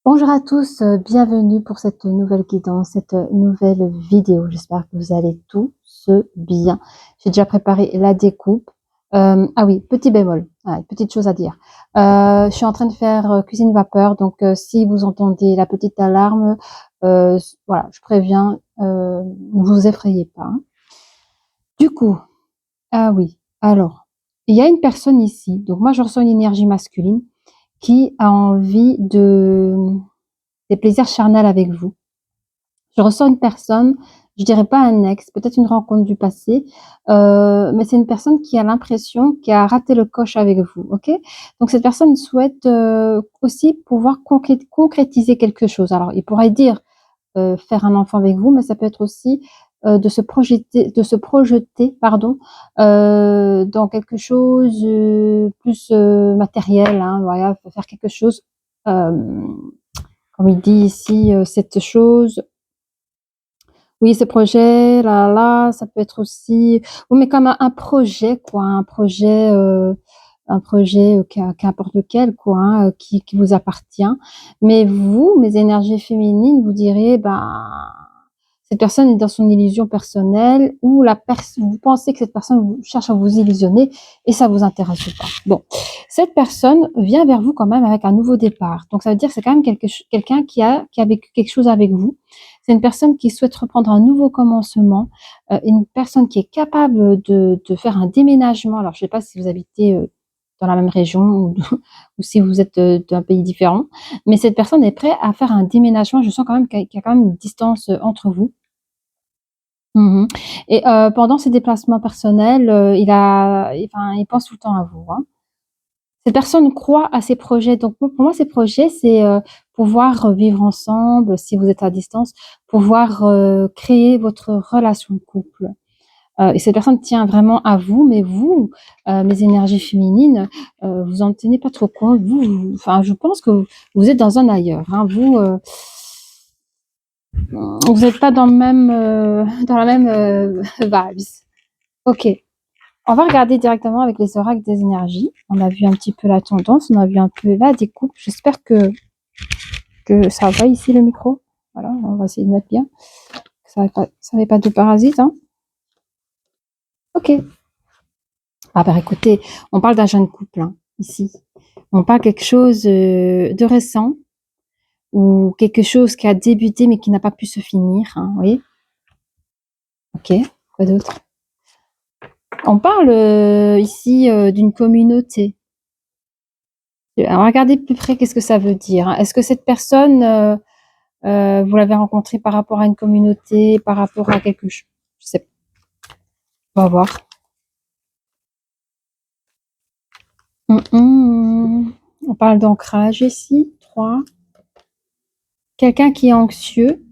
Bonjour à tous, bienvenue pour cette nouvelle guidance, cette nouvelle vidéo. J'espère que vous allez tous bien. J'ai déjà préparé la découpe. Ah oui, petit bémol, petite chose à dire. Je suis en train de faire cuisine vapeur, donc si vous entendez la petite alarme, voilà, je préviens, ne vous effrayez pas, hein. Du coup, ah oui, alors, il y a une personne ici, donc moi je ressens une énergie masculine qui a envie des plaisirs charnels avec vous. Je ressens une personne, je dirais pas un ex, peut-être une rencontre du passé, mais c'est une personne qui a l'impression qui a raté le coche avec vous, OK? Donc cette personne souhaite, aussi pouvoir concrétiser quelque chose. Alors il pourrait dire, faire un enfant avec vous, mais ça peut être aussi, de se projeter, pardon, dans quelque chose, plus, matériel, hein, voilà, faire quelque chose, hem, comme il dit ici, cette chose. Oui, ce projet, là, là, ça peut être aussi oui, mais comme un projet quoi, un projet, qu'importe lequel quoi, hein, qui vous appartient. Mais vous, mes énergies féminines, vous diriez, ben, cette personne est dans son illusion personnelle ou la personne vous pensez que cette personne vous cherche à vous illusionner et ça vous intéresse pas. Bon, cette personne vient vers vous quand même avec un nouveau départ. Donc ça veut dire que c'est quand même quelqu'un qui a vécu quelque chose avec vous. C'est une personne qui souhaite reprendre un nouveau commencement, une personne qui est capable de faire un déménagement. Alors je sais pas si vous habitez, dans la même région ou ou si vous êtes, d'un pays différent, mais cette personne est prête à faire un déménagement. Je sens quand même qu'il y a quand même une distance, entre vous. Mmh. Et pendant ses déplacements personnels, il pense tout le temps à vous, hein. Cette personne croit à ses projets, donc pour moi, ces projets, c'est, pouvoir, vivre ensemble, si vous êtes à distance, pouvoir, créer votre relation de couple. Et cette personne tient vraiment à vous, mais vous, mes énergies féminines, vous en tenez pas trop compte. Enfin, je pense que vous êtes dans un ailleurs, hein. Vous n'êtes pas dans le même, dans la même, vibes. OK. On va regarder directement avec les oracles des énergies. On a vu un petit peu la tendance, on a vu un peu la découpe. J'espère que ça va ici le micro. Voilà, on va essayer de mettre bien. Ça n'avait pas de parasites, hein. OK. Ah bah écoutez, on parle d'un jeune couple, hein, ici. On parle quelque chose de récent ou quelque chose qui a débuté mais qui n'a pas pu se finir, hein, vous voyez? OK. Quoi d'autre? On parle ici d'une communauté. Alors regardez de plus près qu'est-ce que ça veut dire, hein. Est-ce que cette personne, vous l'avez rencontrée par rapport à une communauté, par rapport à quelque chose? Je sais pas, on va voir. On parle d'ancrage ici, 3. Quelqu'un qui est anxieux,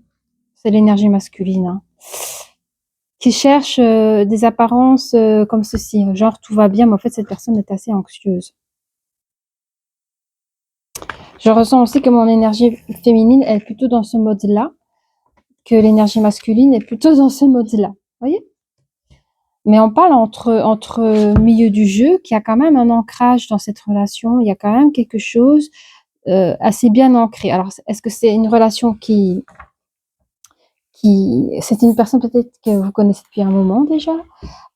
c'est l'énergie masculine, hein, qui cherche des apparences comme ceci, genre tout va bien, mais en fait cette personne est assez anxieuse. Je ressens aussi que mon énergie féminine est plutôt dans ce mode-là, que l'énergie masculine est plutôt dans ce mode-là. Vous voyez? Mais on parle entre milieu du jeu, qu'il y a quand même un ancrage dans cette relation, il y a quand même quelque chose, assez bien ancré. Alors est-ce que c'est une relation qui c'est une personne peut-être que vous connaissez depuis un moment déjà?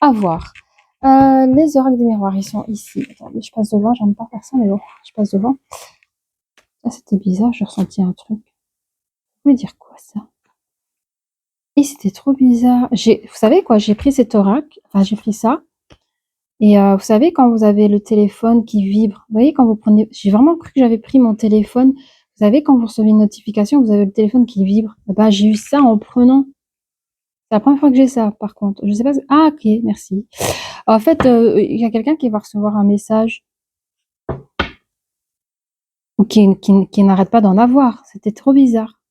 À voir. Les oracles des miroirs, ils sont ici. Attendez, je passe devant, j'aime pas faire ça, mais bon, je passe devant. Ah, c'était bizarre, j'ai ressenti un truc. Ça voulait dire quoi ça? Et c'était trop bizarre. Vous savez quoi? J'ai pris cet oracle, enfin j'ai pris ça. Et vous savez quand vous avez le téléphone qui vibre, vous voyez quand vous prenez j'ai vraiment cru que j'avais pris mon téléphone. Vous savez quand vous recevez une notification, vous avez le téléphone qui vibre? Et bah, j'ai eu ça en prenant. C'est la première fois que j'ai ça par contre. Je sais pas ah OK, merci. En fait, il y a quelqu'un qui va recevoir un message ou qui n'arrête pas d'en avoir. C'était trop bizarre.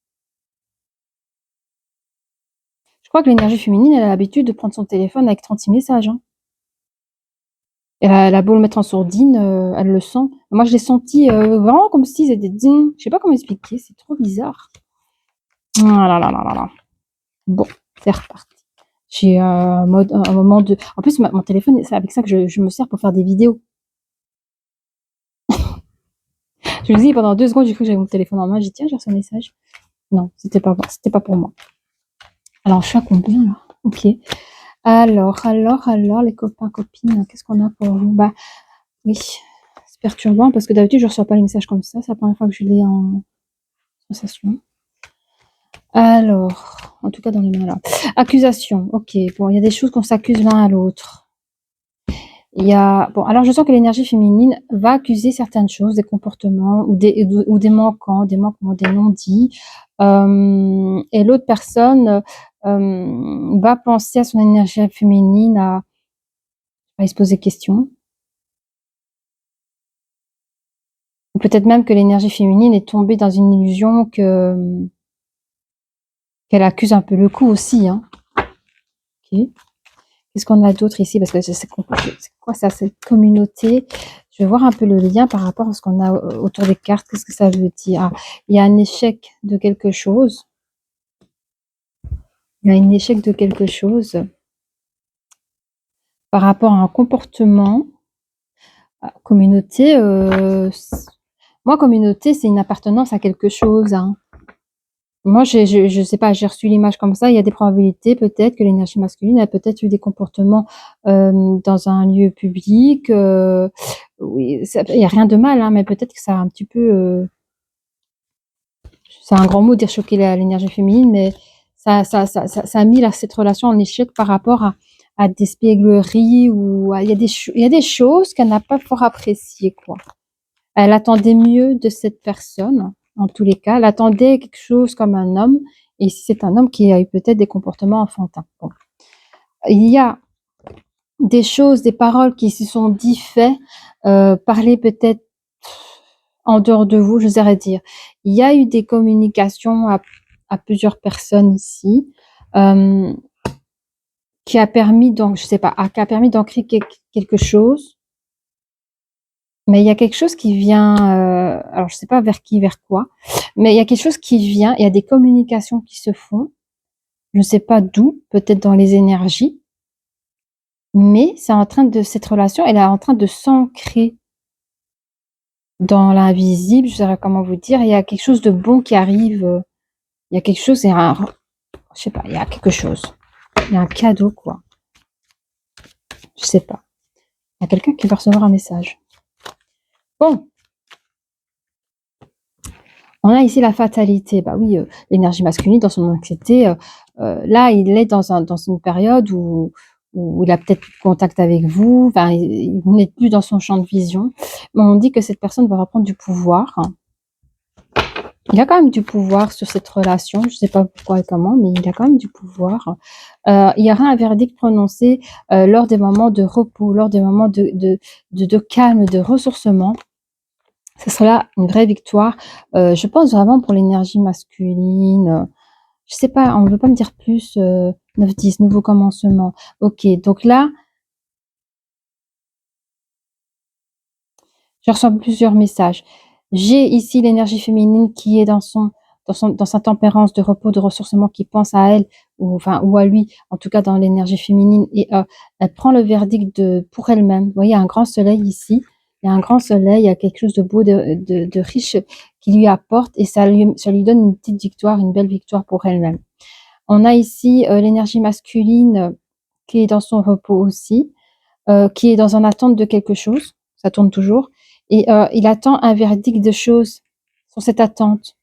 Je crois que l'énergie féminine, elle a l'habitude de prendre son téléphone avec 36 messages, hein. Elle a beau le mettre en sourdine, elle le sent. Moi, je l'ai senti, vraiment comme si c'était ding. Je sais pas comment expliquer, c'est trop bizarre. Ah là là là là là. Bon, c'est reparti. J'ai un moment de en plus mon téléphone, c'est avec ça que je me sers pour faire des vidéos. Je vous dis, pendant 2 secondes, j'ai cru que j'avais mon téléphone en main. J'ai dit, tiens, j'ai reçu un message. Non, c'était pas pour moi. Alors, je suis à combien, là? Ok. Alors, les copains, copines, qu'est-ce qu'on a pour vous? Bah, oui, c'est perturbant parce que d'habitude, je reçois pas les messages comme ça. C'est la première fois que je l'ai en sensation. Alors, en tout cas, dans les mains, là. Accusation. Ok. Bon, il y a des choses qu'on s'accuse l'un à l'autre. Il y a, bon, alors je sens que l'énergie féminine va accuser certaines choses, des comportements ou des manquements, des non-dits. Et l'autre personne va penser à son énergie féminine, à se poser des questions. Ou peut-être même que l'énergie féminine est tombée dans une illusion qu'elle accuse un peu le coup aussi. Hein. Ok. Qu'est-ce qu'on a d'autre ici? Parce que c'est quoi ça, cette communauté? Je vais voir un peu le lien par rapport à ce qu'on a autour des cartes. Qu'est-ce que ça veut dire? Ah, il y a un échec de quelque chose. Il y a un échec de quelque chose par rapport à un comportement. Communauté, moi, communauté, c'est une appartenance à quelque chose. Hein. Moi, je sais pas, j'ai reçu l'image comme ça. Il y a des probabilités peut-être que l'énergie masculine a peut-être eu des comportements dans un lieu public. Oui, il y a rien de mal, hein, mais peut-être que ça a un petit peu. C'est un grand mot dire choquer l'énergie féminine, mais ça a mis cette relation en échec par rapport à des espiègleries ou il y a des choses qu'elle n'a pas fort appréciées, quoi. Elle attendait mieux de cette personne, en tous les cas. Elle attendait quelque chose comme un homme. Et si c'est un homme qui a eu peut-être des comportements enfantins. Bon. Il y a des choses, des paroles qui se sont dit faits, parler peut-être en dehors de vous, je oserais dire. Il y a eu des communications à plusieurs personnes ici, qui a permis, donc, je sais pas, qui a permis d'ancrer quelque chose. Mais il y a quelque chose qui vient, alors je sais pas vers qui, vers quoi, mais il y a quelque chose qui vient, il y a des communications qui se font, je ne sais pas d'où, peut-être dans les énergies, mais c'est en train de, cette relation, elle est en train de s'ancrer dans l'invisible, je sais pas comment vous dire, il y a quelque chose de bon qui arrive, il y a quelque chose, je sais pas, il y a quelque chose, il y a un cadeau, quoi, je sais pas, il y a quelqu'un qui va recevoir un message. Bon. On a ici la fatalité. Bah oui, l'énergie masculine dans son anxiété, là, il est dans une période où il a peut-être plus de contact avec vous, enfin, vous n'êtes plus dans son champ de vision. Mais on dit que cette personne va reprendre du pouvoir. Il a quand même du pouvoir sur cette relation. Je ne sais pas pourquoi et comment, mais il a quand même du pouvoir. Il y aura un verdict prononcé lors des moments de repos, lors des moments de calme, de ressourcement. Ce sera là une vraie victoire. Je pense vraiment pour l'énergie masculine. Je sais pas, on ne veut pas me dire plus. 9-10, nouveau commencement. Ok, donc là, je reçois plusieurs messages. J'ai ici l'énergie féminine qui est dans sa tempérance de repos, de ressourcement, qui pense à elle ou à lui, en tout cas dans l'énergie féminine, et elle prend le verdict pour elle-même. Vous voyez, il y a un grand soleil ici. Il y a un grand soleil, il y a quelque chose de beau, de riche qui lui apporte et ça lui donne une petite victoire, une belle victoire pour elle-même. On a ici l'énergie masculine qui est dans son repos aussi, qui est dans une attente de quelque chose. Ça tourne toujours. Et il attend un verdict de choses sur cette attente.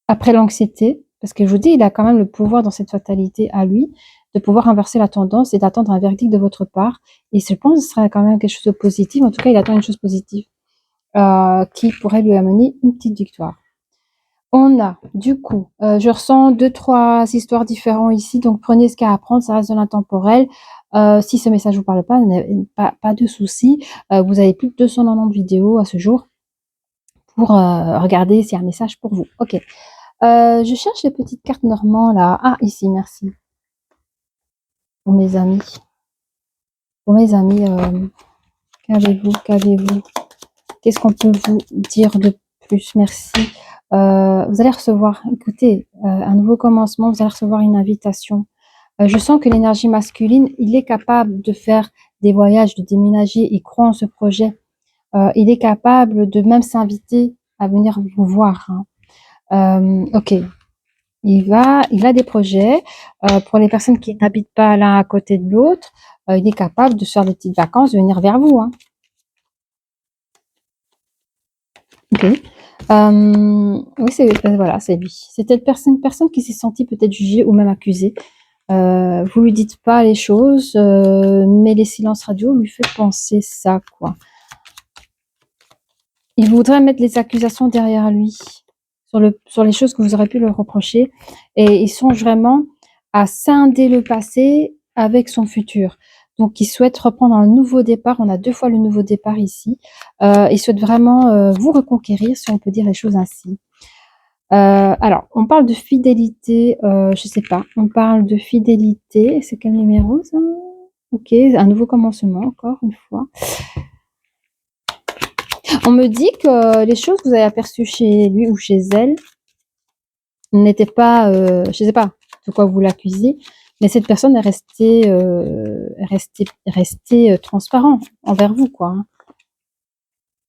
Après l'anxiété, parce que je vous dis, il a quand même le pouvoir dans cette fatalité à lui, de pouvoir inverser la tendance et d'attendre un verdict de votre part. Et je pense que ce sera quand même quelque chose de positif. En tout cas, il attend une chose positive qui pourrait lui amener une petite victoire. On a, du coup, je ressens 2-3 histoires différentes ici, donc prenez ce qu'il y a à apprendre, ça reste de l'intemporel. Si ce message ne vous parle pas de souci. Vous avez plus de 290 vidéos à ce jour pour regarder s'il y a un message pour vous. Ok. Je cherche les petites cartes normands là. Ah, ici, merci. Pour mes amis. Qu'avez-vous? Qu'est-ce qu'on peut vous dire de plus? Merci. Vous allez recevoir, écoutez, un nouveau commencement, vous allez recevoir une invitation. Je sens que l'énergie masculine, il est capable de faire des voyages, de déménager, il croit en ce projet. il est capable de même s'inviter à venir vous voir, hein. Ok, il a des projets. Pour les personnes qui n'habitent pas l'un à côté de l'autre, il est capable de se faire des petites vacances, de venir vers vous, hein. Ok. Oui, voilà, c'est lui. C'est peut-être une personne qui s'est sentie peut-être jugée ou même accusée. Vous lui dites pas les choses, mais les silences radio lui fait penser ça, quoi. Il voudrait mettre les accusations derrière lui, sur les choses que vous aurez pu leur reprocher, et il songe vraiment à scinder le passé avec son futur. Donc, il souhaite reprendre un nouveau départ. On a 2 fois le nouveau départ ici. Il souhaite vraiment vous reconquérir, si on peut dire les choses ainsi. Alors, on parle de fidélité, je sais pas, on parle de fidélité. C'est quel numéro ça? Ok, un nouveau commencement, encore une fois. On me dit que les choses que vous avez aperçues chez lui ou chez elle n'étaient pas, je sais pas de quoi vous l'accusez, mais cette personne est restée transparent envers vous, quoi, hein.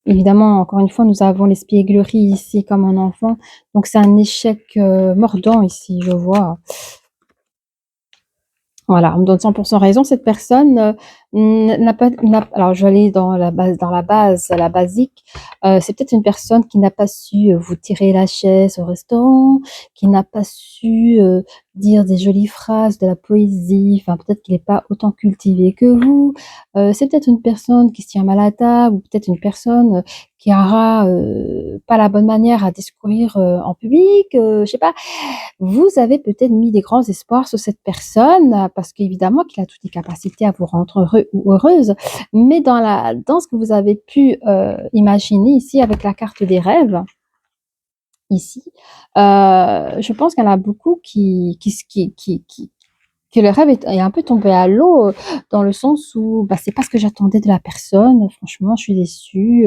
Évidemment, encore une fois, nous avons l'espièglerie ici comme un enfant, donc c'est un échec mordant ici, je vois. Voilà, on me donne 100% raison. Cette personne n'a pas, alors je vais aller la basique. C'est peut-être une personne qui n'a pas su vous tirer la chaise au restaurant, qui n'a pas su dire des jolies phrases, de la poésie. Enfin, peut-être qu'il n'est pas autant cultivé que vous. C'est peut-être une personne qui se tient mal à table, ou peut-être une personne qui aura pas la bonne manière à discourir en public. Je sais pas. Vous avez peut-être mis des grands espoirs sur cette personne parce qu'évidemment qu'il a toutes les capacités à vous rendre heureux ou heureuse, mais dans ce que vous avez pu imaginer ici avec la carte des rêves, ici, je pense qu'il y en a beaucoup que le rêve est un peu tombé à l'eau dans le sens où bah, c'est pas ce que j'attendais de la personne, franchement, je suis déçue.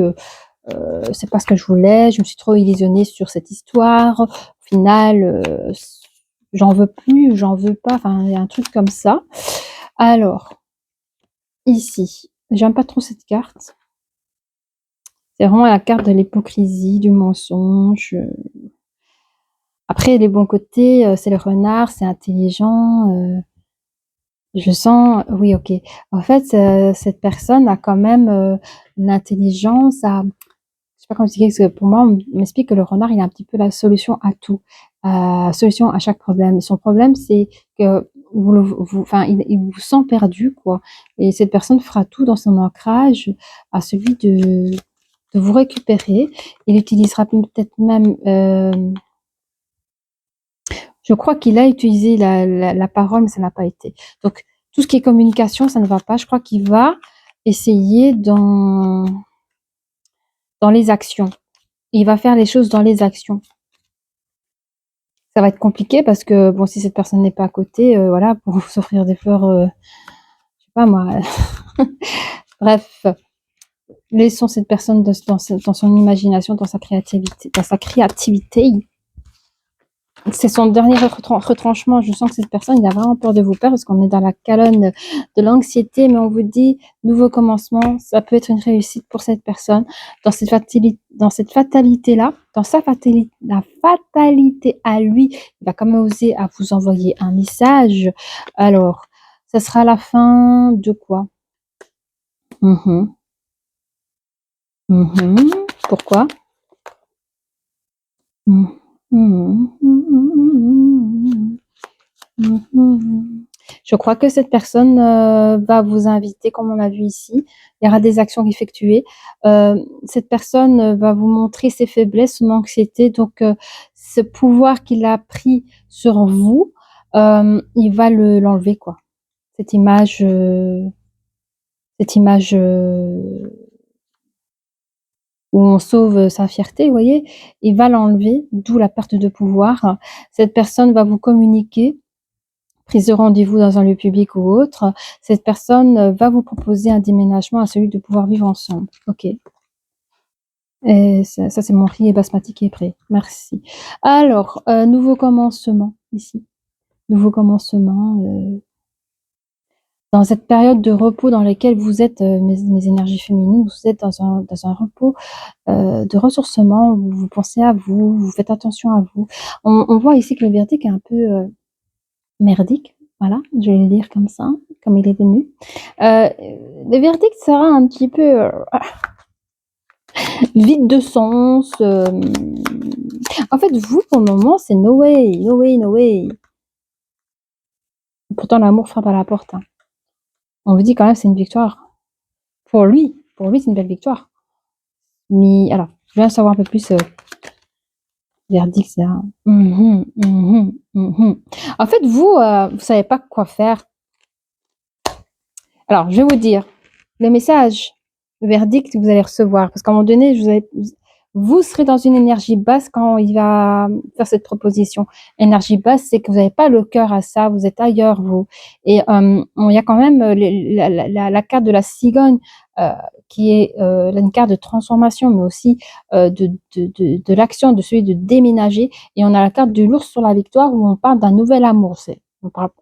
C'est pas ce que je voulais, je me suis trop illusionnée sur cette histoire. Au final, j'en veux plus ou j'en veux pas, enfin, il y a un truc comme ça. Alors, ici, j'aime pas trop cette carte. C'est vraiment la carte de l'hypocrisie, du mensonge. Après, les bons côtés, c'est le renard, c'est intelligent. Je sens, oui, ok. En fait, cette personne a quand même l'intelligence à, je sais pas comment expliquer, parce que pour moi, on m'explique que le renard, il a un petit peu la solution à tout, solution à chaque problème. Et son problème, c'est que enfin, il vous sent perdu, quoi. Et cette personne fera tout dans son ancrage à celui de vous récupérer. Il utilisera peut-être même, je crois qu'il a utilisé la parole, mais ça n'a pas été. Donc, tout ce qui est communication, ça ne va pas. Je crois qu'il va essayer dans les actions. Il va faire les choses dans les actions. Ça va être compliqué parce que, bon, si cette personne n'est pas à côté, voilà, pour vous offrir des fleurs, je sais pas moi. Bref, laissons cette personne dans son imagination, dans sa créativité, C'est son dernier retranchement. Je sens que cette personne, il a vraiment peur de vous perdre parce qu'on est dans la colonne de l'anxiété, mais on vous dit nouveau commencement, ça peut être une réussite pour cette personne. Dans cette fatalité-là, la fatalité à lui, il va quand même oser à vous envoyer un message. Alors, ça sera la fin de quoi? Mhm. Mhm. Pourquoi? Mhm. Mhm. Mhm. Mhm. Je crois que cette personne va vous inviter, comme on a vu ici. Il y aura des actions effectuées. Cette personne va vous montrer ses faiblesses, son anxiété. Donc, ce pouvoir qu'il a pris sur vous, il va l'enlever, quoi. Cette image, cette image où on sauve sa fierté, vous voyez, il va l'enlever, d'où la perte de pouvoir. Cette personne va vous communiquer prise de rendez-vous dans un lieu public ou autre, cette personne va vous proposer un déménagement à celui de pouvoir vivre ensemble. Ok. Et ça c'est mon riz et basmati qui est prêt. Merci. Alors, nouveau commencement ici. Nouveau commencement. dans cette période de repos dans laquelle vous êtes, mes énergies féminines, vous êtes dans un repos, de ressourcement, où vous pensez à vous, vous faites attention à vous. On voit ici que le verdict est un peu, merdique, voilà, je vais le dire comme ça, comme il est venu. Le verdict sera un petit peu, vide de sens, en fait, vous, pour le moment, c'est no way, no way, no way. Pourtant l'amour frappe à la porte, hein. On vous dit quand même c'est une victoire. Pour lui, c'est une belle victoire. Mais alors, je viens savoir un peu plus, verdict, c'est un En fait, vous savez pas quoi faire. Alors, je vais vous dire, le message, le verdict que vous allez recevoir, parce qu'à un moment donné, vous serez dans une énergie basse quand il va faire cette proposition. Énergie basse, c'est que vous n'avez pas le cœur à ça, vous êtes ailleurs, vous. Et il y a quand même la carte de la cigogne, euh, qui est une carte de transformation, mais aussi de l'action, de celui de déménager. Et on a la carte de l'ours sur la victoire où on parle d'un nouvel amour.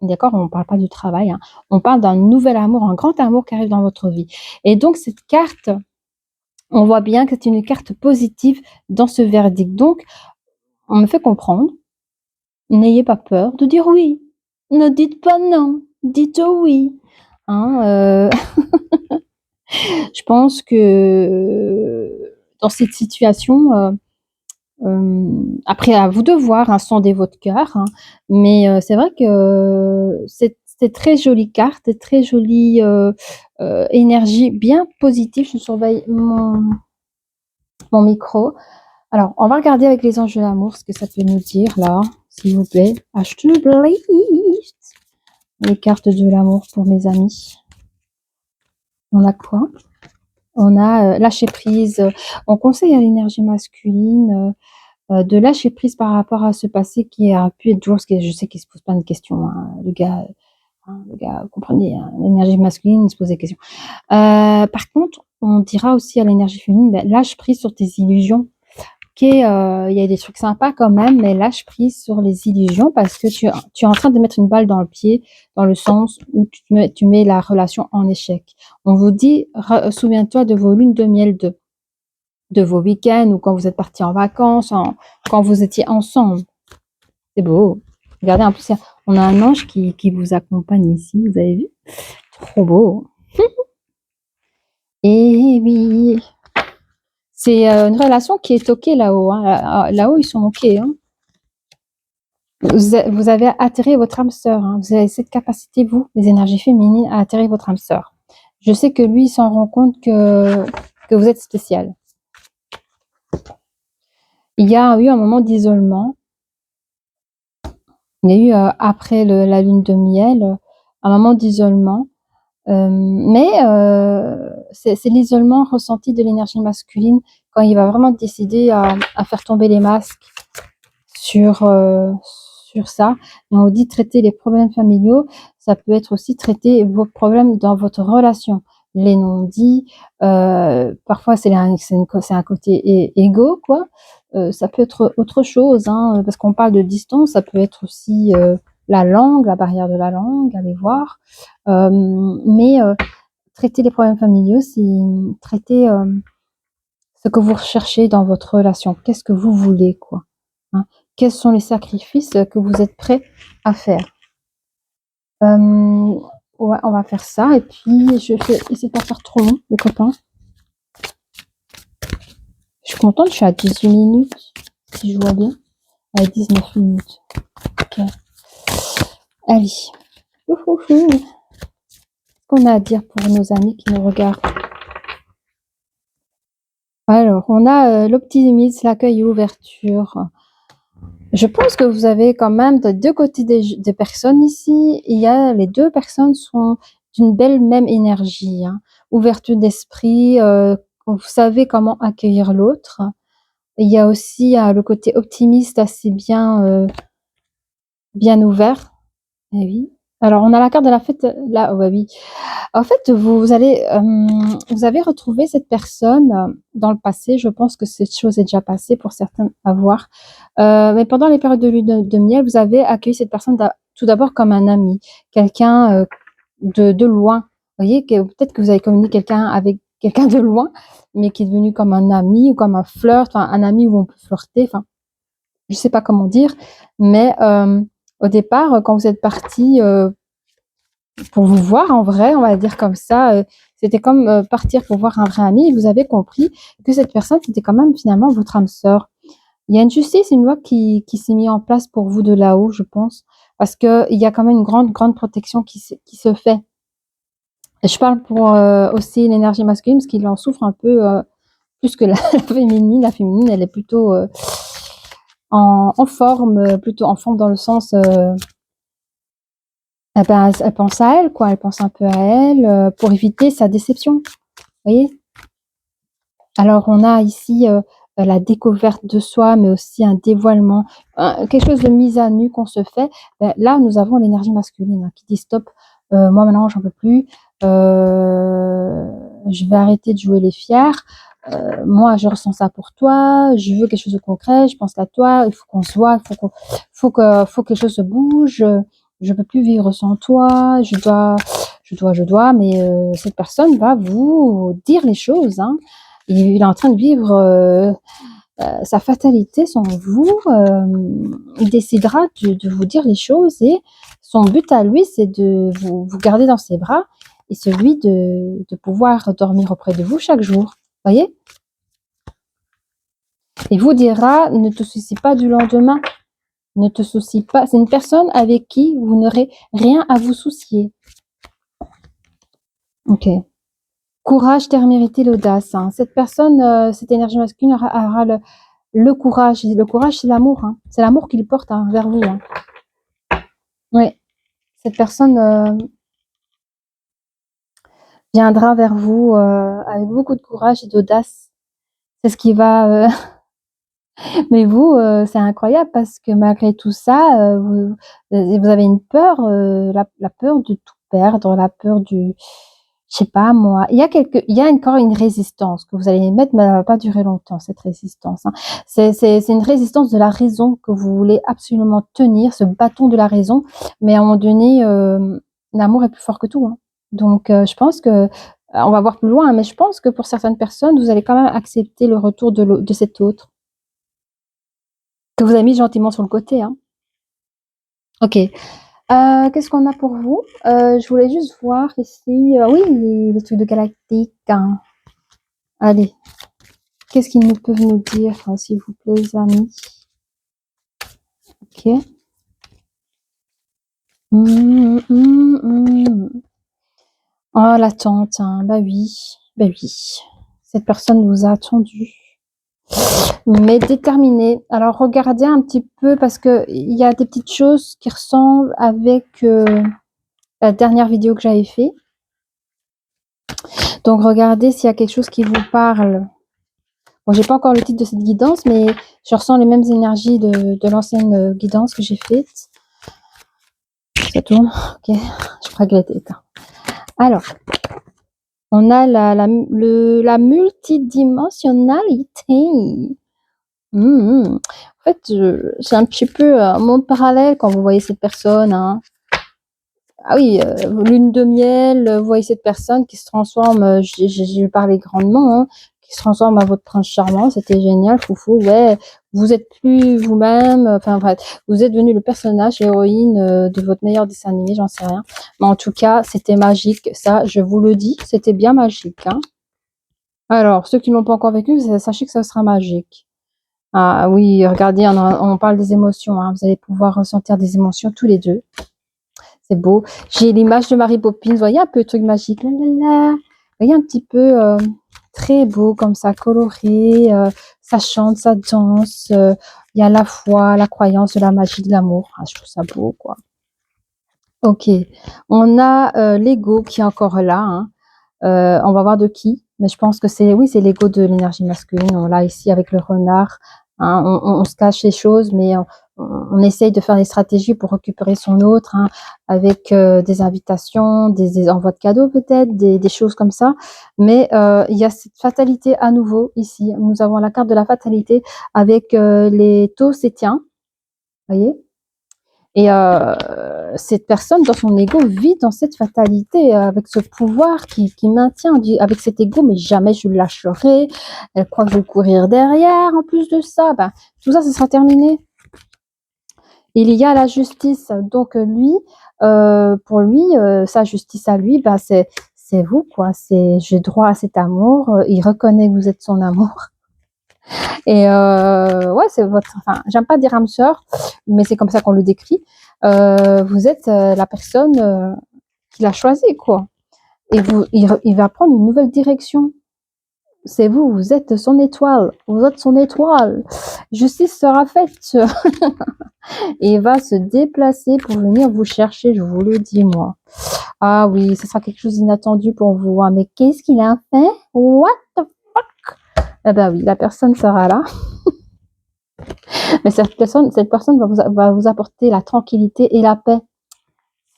D'accord, on ne parle pas du travail, hein. On parle d'un nouvel amour, un grand amour qui arrive dans votre vie. Et donc, cette carte, on voit bien que c'est une carte positive dans ce verdict. Donc, on me fait comprendre, n'ayez pas peur de dire oui. Ne dites pas non, dites oui. Hein, je pense que dans cette situation, après à vous de voir, hein, sondez votre cœur, hein, mais c'est vrai que c'est très jolie carte, très jolie énergie bien positive. Je surveille mon micro. Alors, on va regarder avec les anges de l'amour ce que ça peut nous dire là, s'il vous plaît. Les cartes de l'amour pour mes amis. On a quoi? On a lâcher prise. On conseille à l'énergie masculine de lâcher prise par rapport à ce passé qui a pu être dur, parce que je sais qu'il se pose plein de questions, hein. Le gars, vous comprenez, hein, l'énergie masculine, il se pose des questions. Par contre, on dira aussi à l'énergie féminine, ben, lâche prise sur tes illusions. Ok, il y a des trucs sympas quand même, mais lâche prise sur les illusions parce que tu es en train de mettre une balle dans le pied, dans le sens où tu mets la relation en échec. On vous dit, souviens-toi de vos lunes de miel de vos week-ends ou quand vous êtes partis en vacances, quand vous étiez ensemble. C'est beau. Regardez, en plus, on a un ange qui vous accompagne ici, vous avez vu? Trop beau. Et oui, c'est une relation qui est ok là-haut, hein. Là-haut, ils sont ok, hein. Vous avez atterri votre âme sœur, hein. Vous avez cette capacité, vous, les énergies féminines, à atterrir votre âme sœur. Je sais que lui, il s'en rend compte que vous êtes spécial. Il y a eu un moment d'isolement. Il y a eu, après la lune de miel, un moment d'isolement. Mais c'est l'isolement ressenti de l'énergie masculine quand il va vraiment décider à faire tomber les masques sur ça. Et on dit traiter les problèmes familiaux, ça peut être aussi traiter vos problèmes dans votre relation. Les non-dits, parfois c'est un côté égo, quoi. Ça peut être autre chose, hein, parce qu'on parle de distance, ça peut être aussi la langue, la barrière de la langue, allez voir. Mais traiter les problèmes familiaux, c'est traiter ce que vous recherchez dans votre relation. Qu'est-ce que vous voulez, quoi, hein? Quels sont les sacrifices que vous êtes prêts à faire? Ouais, on va faire ça. Et puis, je vais essayer de pas faire trop long, les copains. Je suis contente, je suis à 18 minutes, si je vois bien. À 19 minutes. Ok. Allez. Qu'est-ce qu'on a à dire pour nos amis qui nous regardent? Alors, on a l'optimisme, l'accueil et l'ouverture. Je pense que vous avez quand même de deux côtés des personnes ici. Les deux personnes sont d'une belle même énergie, hein. Ouverture d'esprit, vous savez comment accueillir l'autre. Il y a aussi le côté optimiste assez bien ouvert. Eh oui. Alors, on a la carte de la fête là. Ouais, oui. En fait, vous avez retrouvé cette personne dans le passé. Je pense que cette chose est déjà passée pour certains à voir. Mais pendant les périodes de lune de miel, vous avez accueilli cette personne tout d'abord comme un ami, quelqu'un de loin. Vous voyez que peut-être que vous avez communiqué quelqu'un avec quelqu'un de loin, mais qui est devenu comme un ami ou comme un flirt, enfin un ami où on peut flirter, enfin je sais pas comment dire, mais au départ, quand vous êtes partis pour vous voir en vrai, on va dire comme ça, c'était comme partir pour voir un vrai ami et vous avez compris que cette personne, c'était quand même finalement votre âme sœur. Il y a une justice, une loi qui s'est mise en place pour vous de là-haut, je pense, parce qu'il y a quand même une grande, grande protection qui se fait. Et je parle pour aussi l'énergie masculine, parce qu'il en souffre un peu plus que la, la féminine. La féminine, elle est plutôt en forme, plutôt en forme dans le sens, elle pense à elle, quoi. Elle pense un peu à elle pour éviter sa déception. Vous voyez? Alors, on a ici la découverte de soi, mais aussi un dévoilement, quelque chose de mise à nu qu'on se fait. Là, nous avons l'énergie masculine qui dit stop, moi maintenant, j'en peux plus. Je vais arrêter de jouer les fiers. Moi, je ressens ça pour toi. Je veux quelque chose de concret. Je pense à toi. Il faut qu'on se voit. Faut que les choses se bougent. Je peux plus vivre sans toi. Je dois. Mais cette personne va vous dire les choses. Hein. Il est en train de vivre sa fatalité sans vous. Il décidera de vous dire les choses et son but à lui, c'est de vous garder dans ses bras et celui de pouvoir dormir auprès de vous chaque jour. Voyez? Il vous dira, ne te soucie pas du lendemain. Ne te soucie pas. C'est une personne avec qui vous n'aurez rien à vous soucier. Ok. Courage, terre mérité, l'audace. Hein. Cette personne, cette énergie masculine aura le courage. Le courage, c'est l'amour. Hein. C'est l'amour qu'il porte vers vous. Hein. Oui. Cette personne viendra vers vous avec beaucoup de courage et d'audace. C'est ce qui va... Mais vous, c'est incroyable parce que malgré tout ça, vous avez une peur, la peur de tout perdre, la peur du... Je sais pas moi. Il y a encore une résistance que vous allez mettre, mais elle va pas durer longtemps, cette résistance. Hein. C'est une résistance de la raison que vous voulez absolument tenir, ce bâton de la raison. Mais à un moment donné, l'amour est plus fort que tout. Hein. Donc, je pense que, on va voir plus loin, mais je pense que pour certaines personnes, vous allez quand même accepter le retour de cet autre. Que vous avez mis gentiment sur le côté. Hein. Ok. Qu'est-ce qu'on a pour vous? Je voulais juste voir ici. Oui, les trucs de galactique. Hein. Allez. Qu'est-ce qu'ils nous peuvent nous dire, s'il vous plaît, les amis? Ok. Oh, l'attente. Hein. Bah oui. Bah oui. Cette personne vous a attendu. Mais déterminée. Alors, regardez un petit peu parce que il y a des petites choses qui ressemblent avec la dernière vidéo que j'avais fait. Donc, regardez s'il y a quelque chose qui vous parle. Bon, j'ai pas encore le titre de cette guidance, mais je ressens les mêmes énergies de l'ancienne guidance que j'ai faite. Ça tourne. Ok. Je crois qu'elle était éteinte. Alors, on a la multidimensionnalité. En fait, c'est un petit peu un monde parallèle quand vous voyez cette personne. Hein. Ah oui, lune de miel, vous voyez cette personne qui se transforme, je vais parler grandement, hein, qui se transforme à votre prince charmant, c'était génial, foufou, ouais, vous êtes plus vous-même, enfin bref, vous êtes devenu le personnage, l'héroïne de votre meilleur dessin animé, j'en sais rien. Mais en tout cas, c'était magique, ça, je vous le dis, c'était bien magique. Hein. Alors, ceux qui ne l'ont pas encore vécu, sachez que ça sera magique. Ah oui, regardez, on parle des émotions, hein, vous allez pouvoir ressentir des émotions tous les deux. C'est beau. J'ai l'image de Mary Poppins. Vous voyez un peu le truc magique. Là, là, là. Vous voyez un petit peu très beau comme ça, coloré. Ça chante, ça danse. Il y a la foi, la croyance, la magie de l'amour. Ah, je trouve ça beau, quoi. Ok. On a l'ego qui est encore là. Hein. On va voir de qui. Mais je pense que c'est l'ego de l'énergie masculine. On l'a ici avec le renard. Hein. On se cache les choses, mais on essaye de faire des stratégies pour récupérer son autre, hein, avec des invitations, des envois de cadeaux peut-être, des choses comme ça. Mais il y a cette fatalité à nouveau ici. Nous avons la carte de la fatalité avec les taux sétiens, voyez. Et cette personne, dans son ego, vit dans cette fatalité, avec ce pouvoir qui maintient, avec cet ego, mais jamais je le lâcherai. Elle croit que je vais courir derrière. En plus de ça, tout ça, ce sera terminé. Il y a la justice. Donc lui, pour lui, sa justice à lui, c'est vous, quoi. J'ai droit à cet amour. Il reconnaît que vous êtes son amour. Et ouais, c'est votre. Enfin, j'aime pas dire âme sœur, mais c'est comme ça qu'on le décrit. Vous êtes la personne qu'il a choisie, quoi. Et il va prendre une nouvelle direction. C'est vous, vous êtes son étoile. Vous êtes son étoile. Justice sera faite. Et il va se déplacer pour venir vous chercher, je vous le dis, moi. Ah oui, ce sera quelque chose d'inattendu pour vous. Hein. Mais qu'est-ce qu'il a fait? What the fuck? Eh ben oui, la personne sera là. Mais cette personne va vous apporter la tranquillité et la paix.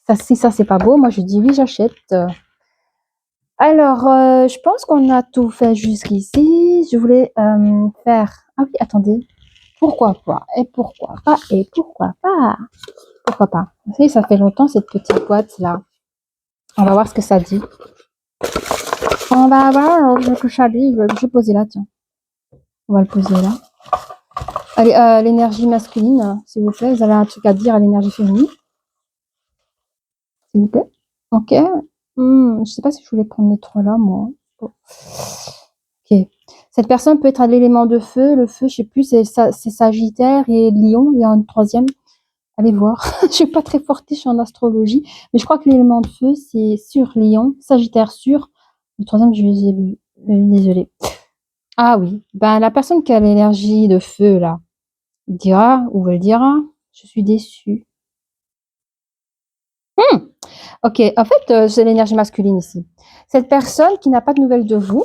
Ça, si ça, c'est pas beau, moi je dis oui, j'achète. Alors, je pense qu'on a tout fait jusqu'ici. Je voulais faire... Ah oui, attendez. Pourquoi pas? Et pourquoi pas? Et pourquoi pas? Pourquoi pas? Vous savez, ça fait longtemps cette petite boîte là. On va voir ce que ça dit. On va voir ce que ça dit. Je vais poser là, tiens. On va le poser là. Allez, l'énergie masculine, s'il vous plaît. Vous avez un truc à dire à l'énergie féminine? S'il vous plaît. Ok. Je sais pas si je voulais prendre les trois là, moi. Oh. Ok. Cette personne peut être à l'élément de feu. Le feu, je sais plus, c'est Sagittaire et Lion. Il y a une troisième. Allez voir. Je suis pas très fortiche en astrologie, mais je crois que l'élément de feu, c'est sur Lion, Sagittaire sur. Le troisième, je les ai vus. Désolée. Ah oui. La personne qui a l'énergie de feu, là, dira, ou elle dira, je suis déçue. Ok, en fait, c'est l'énergie masculine ici. Cette personne qui n'a pas de nouvelles de vous,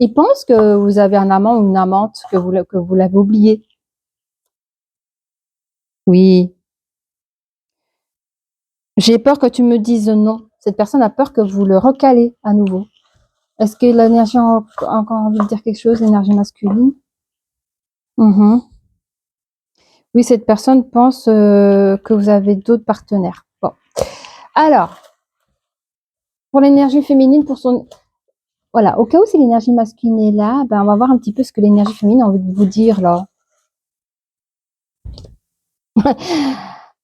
il pense que vous avez un amant ou une amante, que vous l'avez oublié. Oui. J'ai peur que tu me dises non. Cette personne a peur que vous le recalez à nouveau. Est-ce que l'énergie a encore envie de dire quelque chose, l'énergie masculine? Oui, cette personne pense que vous avez d'autres partenaires. Bon. Alors, pour l'énergie féminine, voilà, au cas où si l'énergie masculine est là, on va voir un petit peu ce que l'énergie féminine a envie de vous dire, là.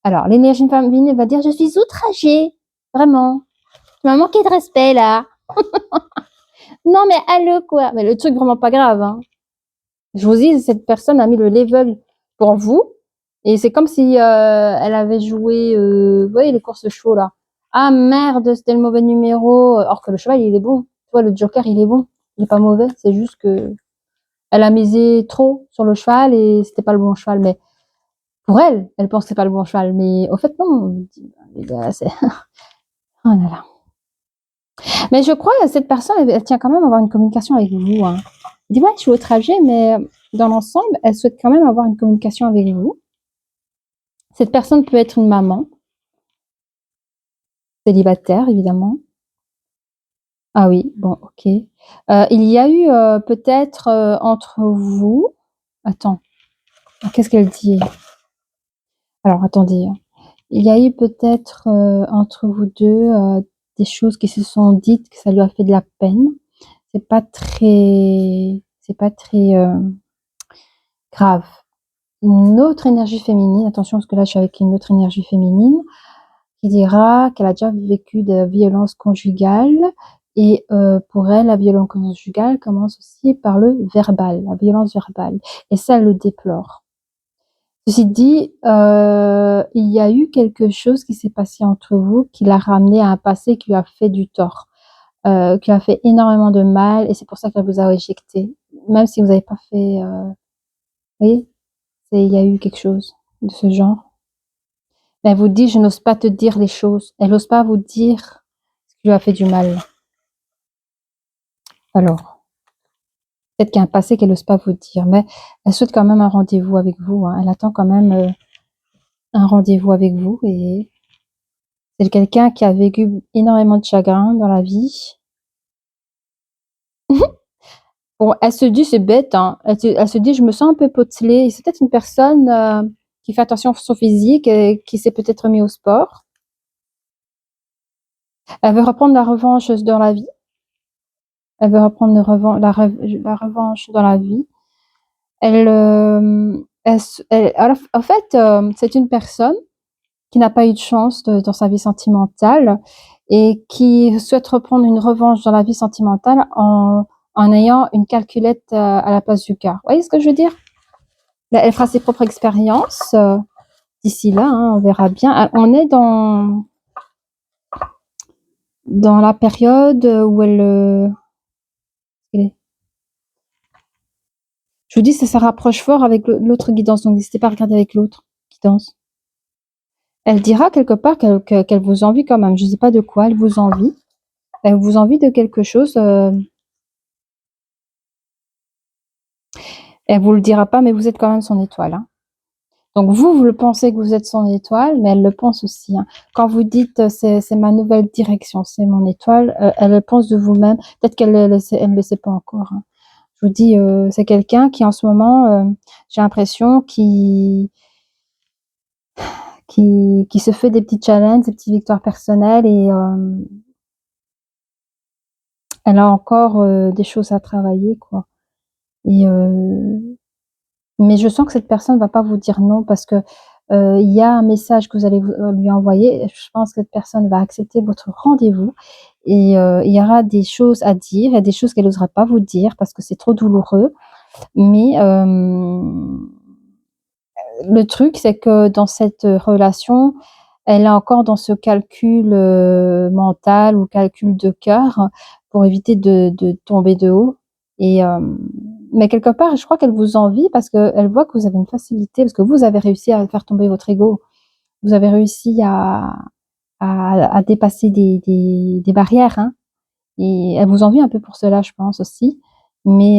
Alors, l'énergie féminine va dire, je suis outragée. Vraiment. Tu m'as manqué de respect, là. Non, mais allô, quoi. Mais le truc vraiment pas grave, hein. Je vous dis, cette personne a mis le level pour vous. Et c'est comme si elle avait joué, vous voyez, les courses de chevaux, là. Ah merde, c'était le mauvais numéro. Or que le cheval, il est bon. Tu vois, le joker, il est bon. Il est pas mauvais. C'est juste que elle a misé trop sur le cheval et c'était pas le bon cheval. Mais pour elle, elle pense que c'est pas le bon cheval. Mais au fait, non. Les gars, c'est... Oh là là. Mais je crois que cette personne, elle tient quand même à avoir une communication avec vous. Hein. Elle dit, ouais, je suis au trajet, mais dans l'ensemble, elle souhaite quand même avoir une communication avec vous. Cette personne peut être une maman, célibataire, évidemment. Ah oui, bon, ok. Il y a eu peut-être entre vous... Attends, qu'est-ce qu'elle dit? Alors, attendez. Il y a eu peut-être entre vous deux des choses qui se sont dites que ça lui a fait de la peine. C'est pas très grave. Une autre énergie féminine, attention parce que là je suis avec une autre énergie féminine, qui dira qu'elle a déjà vécu de violences conjugales et pour elle, la violence conjugale commence aussi par le verbal, la violence verbale. Et ça, elle le déplore. Ceci dit, il y a eu quelque chose qui s'est passé entre vous qui l'a ramené à un passé qui lui a fait du tort, qui lui a fait énormément de mal et c'est pour ça qu'elle vous a rejeté. Même si vous n'avez pas fait... vous voyez, il y a eu quelque chose de ce genre. Mais elle vous dit, je n'ose pas te dire les choses. Elle n'ose pas vous dire ce qui lui a fait du mal. Alors, peut-être qu'il y a un passé qu'elle n'ose pas vous dire, mais elle souhaite quand même un rendez-vous avec vous. Hein. Elle attend quand même un rendez-vous avec vous et c'est quelqu'un qui a vécu énormément de chagrin dans la vie. Bon, elle se dit, c'est bête, hein. Elle se dit, je me sens un peu potelée. C'est peut-être une personne qui fait attention à son physique et qui s'est peut-être mis au sport. Elle veut reprendre la revanche dans la vie. Elle veut reprendre la revanche dans la vie. En fait, c'est une personne qui n'a pas eu de chance dans sa vie sentimentale et qui souhaite reprendre une revanche dans la vie sentimentale en ayant une calculette à la place du cœur. Vous voyez ce que je veux dire? Elle fera ses propres expériences d'ici là, hein, on verra bien. On est dans la période où je vous dis, ça rapproche fort avec l'autre guidance, donc n'hésitez pas à regarder avec l'autre guidance. Elle dira quelque part qu'elle vous envie quand même. Je ne sais pas de quoi elle vous envie. Elle vous envie de quelque chose. Elle vous le dira pas, mais vous êtes quand même son étoile. Hein. Donc vous le pensez que vous êtes son étoile, mais elle le pense aussi. Hein. Quand vous dites c'est ma nouvelle direction, c'est mon étoile, elle le pense de vous-même. Peut-être qu'elle ne le sait pas encore. Hein. Je vous dis, c'est quelqu'un qui en ce moment, j'ai l'impression, qui se fait des petits challenges, des petites victoires personnelles et elle a encore des choses à travailler, quoi. Et mais je sens que cette personne va pas vous dire non parce que il y a un message que vous allez lui envoyer. Je pense que cette personne va accepter votre rendez-vous et il y aura des choses à dire, il y a des choses qu'elle n'osera pas vous dire parce que c'est trop douloureux. Mais le truc, c'est que dans cette relation, elle est encore dans ce calcul mental ou calcul de cœur pour éviter de tomber de haut. Et mais quelque part, je crois qu'elle vous envie parce qu'elle voit que vous avez une facilité, parce que vous avez réussi à faire tomber votre ego. Vous avez réussi à dépasser des barrières. Hein. Et elle vous envie un peu pour cela, je pense aussi. Mais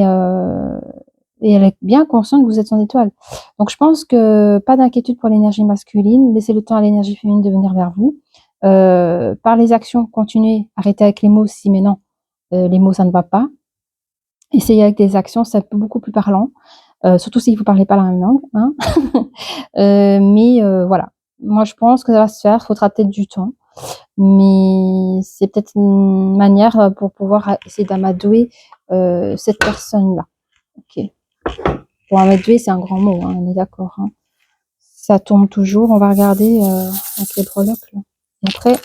et elle est bien consciente que vous êtes son étoile. Donc je pense que pas d'inquiétude pour l'énergie masculine, laissez le temps à l'énergie féminine de venir vers vous. Par les actions, continuez, arrêtez avec les mots si mais non, les mots ça ne va pas. Essayez avec des actions, c'est beaucoup plus parlant, surtout si vous ne parlez pas la même langue. Hein. Mais voilà, moi je pense que ça va se faire, il faudra peut-être du temps. Mais c'est peut-être une manière pour pouvoir essayer d'amadouer cette personne-là. Ok. Bon, amadouer, c'est un grand mot, hein, on est d'accord. Hein. Ça tourne toujours. On va regarder avec les breloques. Là. Et après,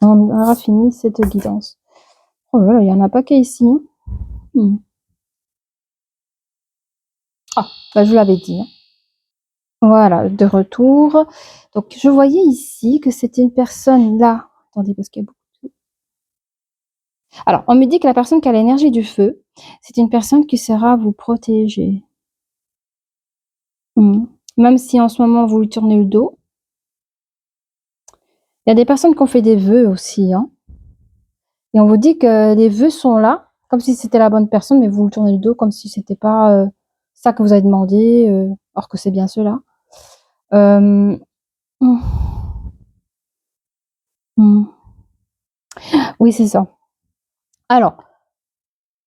on aura fini cette guidance. Oh là là, il y en a pas qu'à ici. Hein. Ah, bah, je vous l'avais dit. Hein. Voilà, de retour. Donc, je voyais ici que c'était une personne là. Attendez, parce qu'il y a beaucoup. Alors, on me dit que la personne qui a l'énergie du feu, c'est une personne qui saura vous protéger. Même si en ce moment vous lui tournez le dos. Il y a des personnes qui ont fait des vœux aussi. Hein. Et on vous dit que les vœux sont là, comme si c'était la bonne personne, mais vous lui tournez le dos comme si c'était pas ça que vous avez demandé, or que c'est bien cela. Euh, Oui, c'est ça. Alors,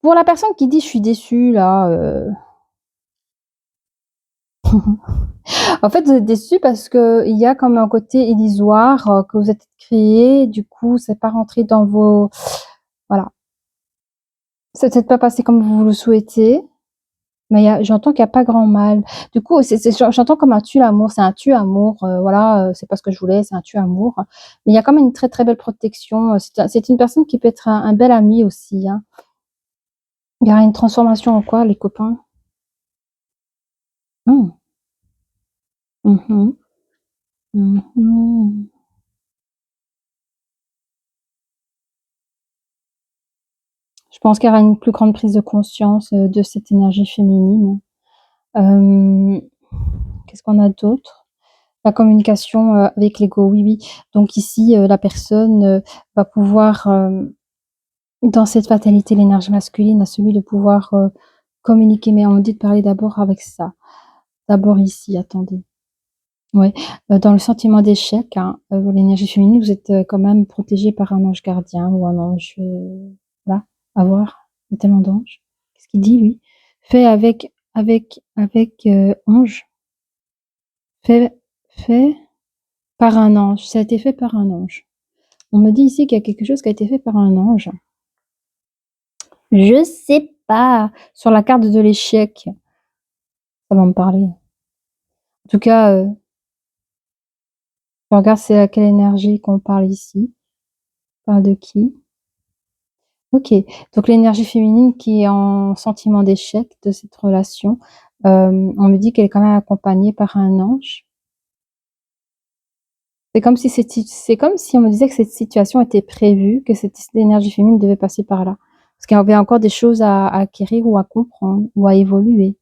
pour la personne qui dit je suis déçue là, en fait vous êtes déçue parce que il y a comme un côté illusoire que vous êtes créé, du coup c'est pas rentré dans vos, voilà, c'est peut-être pas passé comme vous le souhaitez. Mais j'entends qu'il y a pas grand mal. Du coup, j'entends comme un tue-amour, c'est un tue-amour, voilà, c'est pas ce que je voulais, c'est un tue-amour. Mais il y a quand même une très, très belle protection. C'est une personne qui peut être un bel ami aussi. Hein. Il y aura une transformation en quoi, les copains? Mmh. Mmh. Mmh. Je pense qu'il y aura une plus grande prise de conscience de cette énergie féminine. Qu'est-ce qu'on a d'autre? La communication avec l'ego, oui, oui. Donc ici, la personne va pouvoir dans cette fatalité, l'énergie masculine a celui de pouvoir communiquer, mais on me dit de parler d'abord avec ça. D'abord ici, attendez. Ouais, dans le sentiment d'échec, hein, l'énergie féminine, vous êtes quand même protégé par un ange gardien ou un ange, voilà, à voir, il y a tellement d'anges. Qu'est-ce qu'il dit lui? Fait avec ange. fait fait par un ange. Ça a été fait par un ange. On me dit ici qu'il y a quelque chose qui a été fait par un ange. Je sais pas. Sur la carte de l'échec, ça va me parler. En tout cas, je regarde c'est à quelle énergie qu'on parle ici. On parle de qui? OK. Donc l'énergie féminine qui est en sentiment d'échec de cette relation, on me dit qu'elle est quand même accompagnée par un ange. C'est comme si on me disait que cette situation était prévue, que cette énergie féminine devait passer par là. Parce qu'il y avait encore des choses à acquérir ou à comprendre ou à évoluer.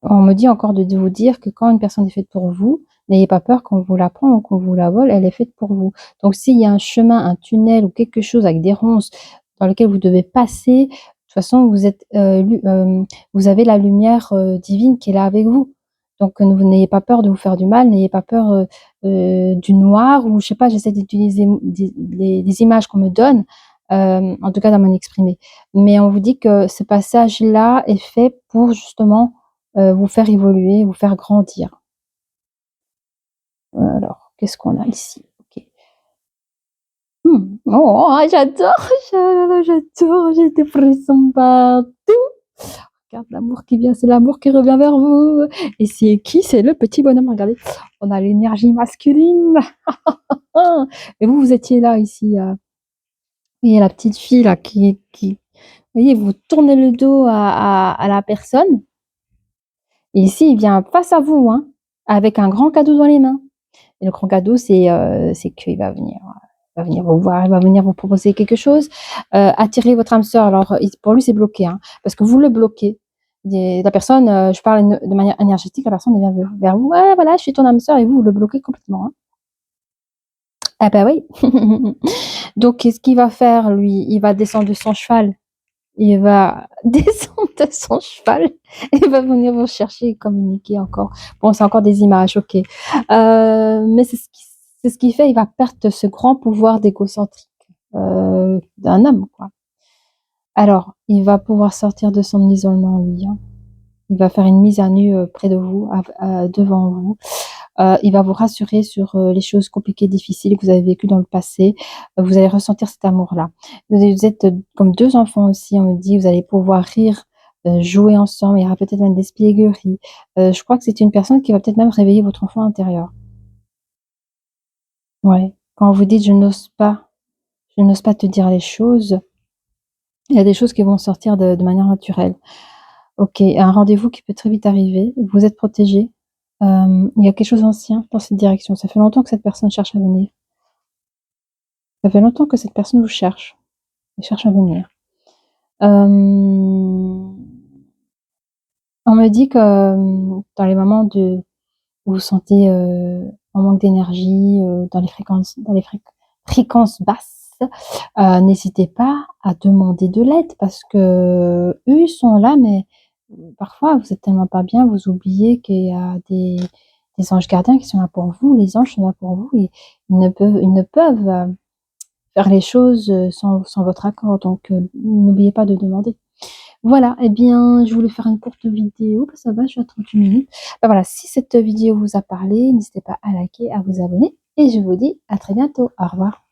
On me dit encore de vous dire que quand une personne est faite pour vous, n'ayez pas peur qu'on vous la prend ou qu'on vous la vole, elle est faite pour vous. Donc s'il y a un chemin, un tunnel ou quelque chose avec des ronces dans lequel vous devez passer, de toute façon vous avez la lumière divine qui est là avec vous. Donc n'ayez pas peur de vous faire du mal, n'ayez pas peur du noir ou je sais pas, j'essaie d'utiliser des images qu'on me donne, en tout cas dans mon exprimé. Mais on vous dit que ce passage-là est fait pour justement vous faire évoluer, vous faire grandir. Alors, qu'est-ce qu'on a ici? OK. Oh, j'adore! J'adore, j'ai des frissons partout. Regarde l'amour qui vient, c'est l'amour qui revient vers vous. Et c'est qui? C'est le petit bonhomme, regardez. On a l'énergie masculine. Et vous, vous étiez là, ici. Il y a la petite fille, là, vous voyez, vous tournez le dos à la personne. Et ici, il vient face à vous, hein, avec un grand cadeau dans les mains. Et le grand cadeau, c'est qu'il va venir vous voir, il va venir vous proposer quelque chose, attirer votre âme sœur. Alors, pour lui, c'est bloqué, hein, parce que vous le bloquez. La personne, je parle de manière énergétique, la personne vient vers vous, ouais, voilà, je suis ton âme sœur, et vous le bloquez complètement. Hein. Ah bah oui. Donc, qu'est-ce qu'il va faire, lui? Il va descendre de son cheval. Il va descendre de son cheval et va venir vous chercher et communiquer encore. Bon, c'est encore des images, OK. Mais c'est ce qui fait, il va perdre ce grand pouvoir d'égocentrique d'un homme, quoi. Alors, il va pouvoir sortir de son isolement, lui. Hein. Il va faire une mise à nu près de vous, devant vous. Il va vous rassurer sur les choses compliquées, difficiles que vous avez vécues dans le passé. Vous allez ressentir cet amour-là. Vous êtes comme deux enfants aussi, on me dit, vous allez pouvoir rire, jouer ensemble, il y aura peut-être même des espiègleries. Je crois que c'est une personne qui va peut-être même réveiller votre enfant intérieur. Ouais. Quand vous dites: je n'ose pas te dire les choses», il y a des choses qui vont sortir de manière naturelle. OK, un rendez-vous qui peut très vite arriver, vous êtes protégés. Il y a quelque chose d'ancien dans cette direction. Ça fait longtemps que cette personne cherche à venir. Ça fait longtemps que cette personne vous cherche. Elle cherche à venir. On me dit que dans les moments où vous sentez un manque d'énergie, dans les fréquences basses, n'hésitez pas à demander de l'aide parce que eux, ils sont là, mais parfois vous êtes tellement pas bien, vous oubliez qu'il y a des anges gardiens qui sont là pour vous. Les anges sont là pour vous et ils ne peuvent faire les choses sans votre accord. Donc, n'oubliez pas de demander. Voilà, eh bien, je voulais faire une courte vidéo, ça va, je suis à 38 minutes. Bah voilà, si cette vidéo vous a parlé, n'hésitez pas à liker, à vous abonner et je vous dis à très bientôt. Au revoir.